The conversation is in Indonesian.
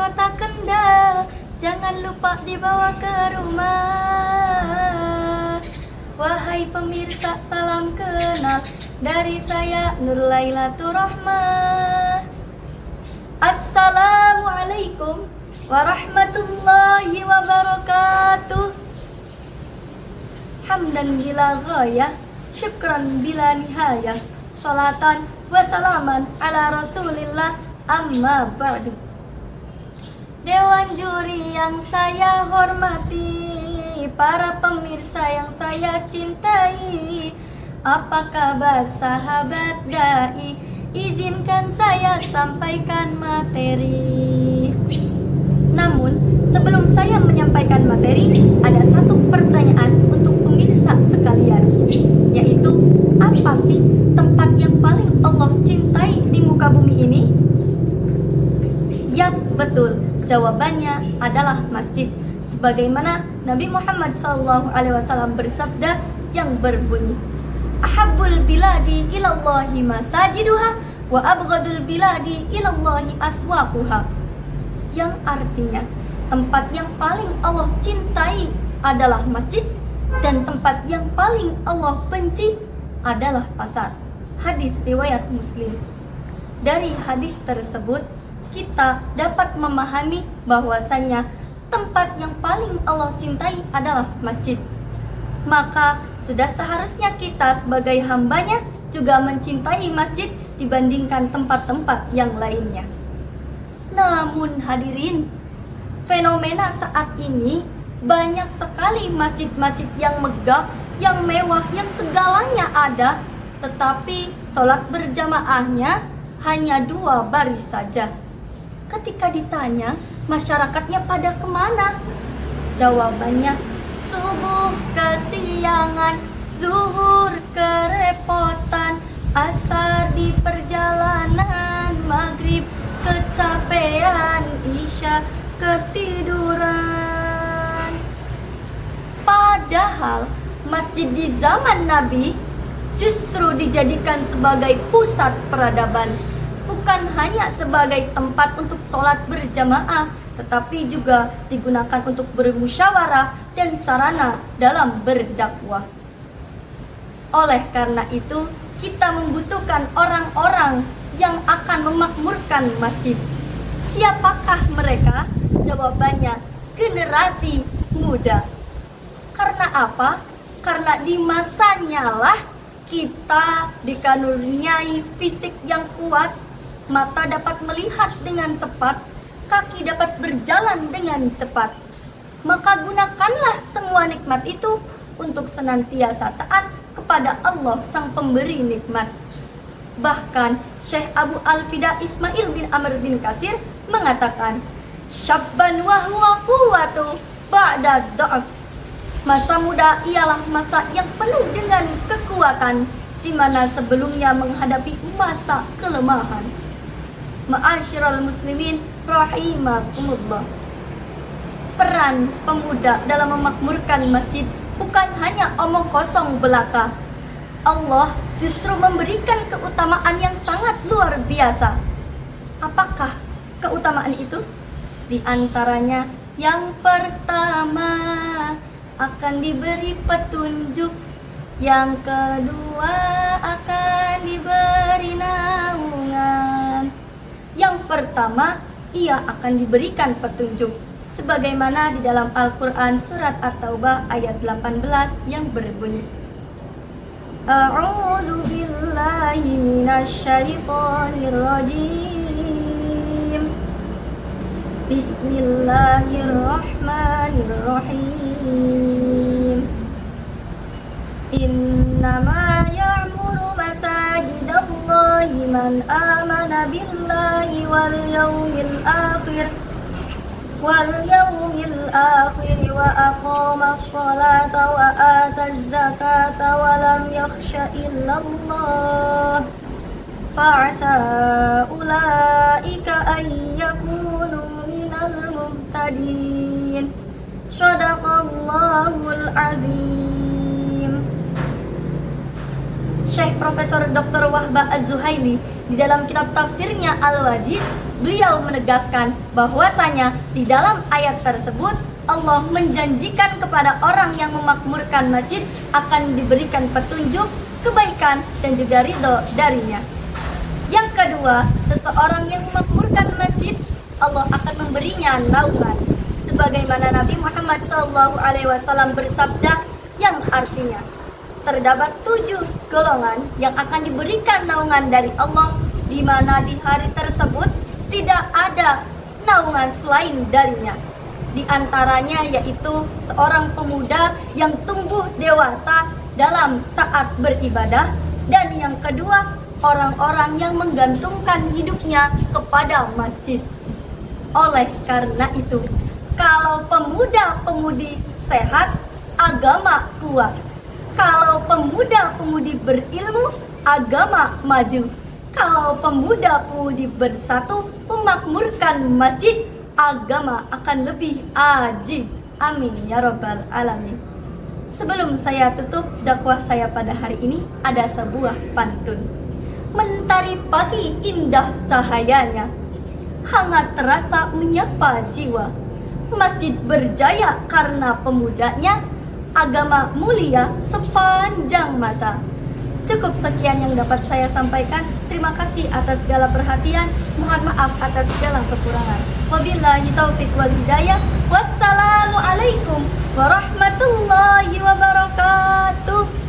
kota Kendal, jangan lupa dibawa ke rumah. Wahai pemirsa, salam kenal dari saya Nur Lailatul Rahmah. Assalamualaikum warahmatullahi wabarakatuh. Hamdan bila ghayah, syukran bila nihayah, salatan wa salaman ala rasulillah, amma ba'du. Dewan juri yang saya hormati, para pemirsa yang saya cintai, apa kabar sahabat dai? Izinkan saya sampaikan materi. Namun, sebelum saya menyampaikan materi, ada satu pertanyaan untuk pemirsa sekalian, yaitu apa sih tempat yang paling Allah cintai di muka bumi ini? Yap, betul. Jawabannya adalah masjid. Sebagaimana Nabi Muhammad SAW bersabda yang berbunyi, Ahabbul biladi ilallahi masajiduha wa abghadul biladi ilallahi aswaquha. Yang artinya, tempat yang paling Allah cintai adalah masjid, dan tempat yang paling Allah benci adalah pasar. Hadis riwayat Muslim. Dari hadis tersebut, kita dapat memahami bahwasanya tempat yang paling Allah cintai adalah masjid. Maka sudah seharusnya kita sebagai hambanya juga mencintai masjid dibandingkan tempat-tempat yang lainnya. Namun hadirin, fenomena saat ini banyak sekali masjid-masjid yang megah, yang mewah, yang segalanya ada, tetapi sholat berjamaahnya hanya 2 baris saja. Ketika ditanya, masyarakatnya pada kemana? Jawabannya, subuh kesiangan, zuhur kerepotan, asar di perjalanan, maghrib kecapean, isya ketiduran. Padahal masjid di zaman Nabi justru dijadikan sebagai pusat peradaban, bukan hanya sebagai tempat untuk sholat berjamaah, tetapi juga digunakan untuk bermusyawarah dan sarana dalam berdakwah. Oleh karena itu, kita membutuhkan orang-orang yang akan memakmurkan masjid. Siapakah mereka? Jawabannya, generasi muda. Karena apa? Karena di masanya lah kita dikaruniai fisik yang kuat, mata dapat melihat dengan tepat, kaki dapat berjalan dengan cepat. Maka gunakanlah semua nikmat itu untuk senantiasa taat kepada Allah sang pemberi nikmat. Bahkan Syekh Abu Al-Fida Ismail bin Amr bin Katsir mengatakan, Syabban wa huwa quwwatu ba'da dha'f. Masa muda ialah masa yang penuh dengan kekuatan, di mana sebelumnya menghadapi masa kelemahan. Ma'asyiral muslimin rahimakumullah. Peran pemuda dalam memakmurkan masjid bukan hanya omong kosong belaka. Allah justru memberikan keutamaan yang sangat luar biasa. Apakah keutamaan itu? Di antaranya yang pertama, akan diberi petunjuk. Yang kedua, akan diberi naungan. Yang pertama, ia akan diberikan petunjuk, sebagaimana di dalam Al-Quran surat At-Taubah ayat 18 yang berbunyi, A'udzu billahi minasyaitonir rajim. Bismillahirrahmanirrahim. Innama ya'muru masajidallahi man amana billahi wal yawmil akhir wa aqamas salata wa ataz zakata wa lam yakhsha illallah fa'asa ulaika an yakunu minal muhtadin. Shadaqallahul azim. Syekh Profesor Dr. Wahbah Az-Zuhaili di dalam kitab tafsirnya Al-Wajiz beliau menegaskan bahwasanya di dalam ayat tersebut Allah menjanjikan kepada orang yang memakmurkan masjid akan diberikan petunjuk, kebaikan, dan juga ridho darinya. Yang kedua, seseorang yang memakmurkan masjid, Allah akan memberinya naungan. Sebagaimana Nabi Muhammad SAW bersabda yang artinya, terdapat 7 golongan yang akan diberikan naungan dari Allah, di mana di hari tersebut tidak ada naungan selain darinya. Di antaranya yaitu seorang pemuda yang tumbuh dewasa dalam taat beribadah, dan yang kedua, orang-orang yang menggantungkan hidupnya kepada masjid. Oleh karena itu, kalau pemuda-pemudi sehat, agama kuat. Kalau pemuda-pemudi berilmu, agama maju. Kalau pemuda-pemudi bersatu memakmurkan masjid, agama akan lebih ajib. Amin ya rabbal alamin. Sebelum saya tutup dakwah saya pada hari ini, ada sebuah pantun. Mentari pagi indah cahayanya, hangat terasa menyapa jiwa. Masjid berjaya karena pemudanya, agama mulia sepanjang masa. Cukup sekian yang dapat saya sampaikan. Terima kasih atas segala perhatian. Mohon maaf atas segala kekurangan. Wabillahi taufiq wal hidayah. Wassalamualaikum warahmatullahi wabarakatuh.